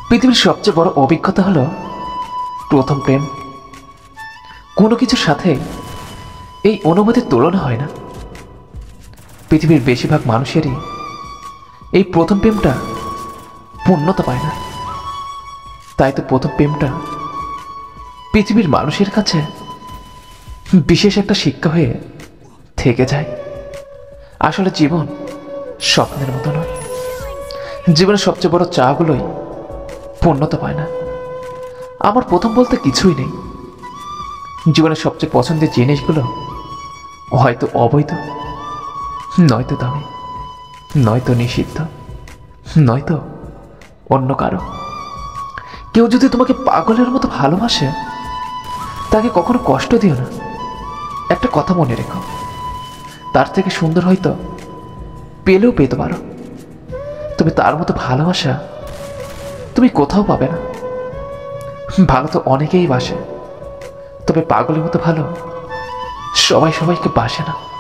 পৃথিবীর সবচেয়ে বড় অভিজ্ঞতা হলো প্রথম প্রেম। কোনো কিছুর সাথে এই অনুভূতির তুলনা হয় না। পৃথিবীর বেশিরভাগ মানুষেরই এই প্রথম প্রেমটা পূর্ণতা পায় না। তাই তো প্রথম প্রেমটা পৃথিবীর মানুষের কাছে বিশেষ একটা শিক্ষা হয়ে থেকে যায়। আসলে জীবন স্বপ্নের মতো নয়। জীবনের সবচেয়ে বড় চাগুলোই পূর্ণতা পায় না। আমার প্রথম বলতে কিছুই নেই। জীবনের সবচেয়ে পছন্দের জিনিসগুলো হয়তো অবৈধ, নয়তো দামি, নয়তো নিষিদ্ধ, নয়তো অন্য কারো। কেউ যদি তোমাকে পাগলের মতো ভালোবাসে, তাকে কখনো কষ্ট দিও না। একটা কথা মনে রেখো, তার থেকে সুন্দর হয়তো পেলেও পেতে পারো, তবে তার মতো ভালোবাসা তুমি কোথাও পাবে না। ভালো তো অনেকেই বাসে, তবে পাগলের মতো ভালো সবাই সবাইকে বাসে না।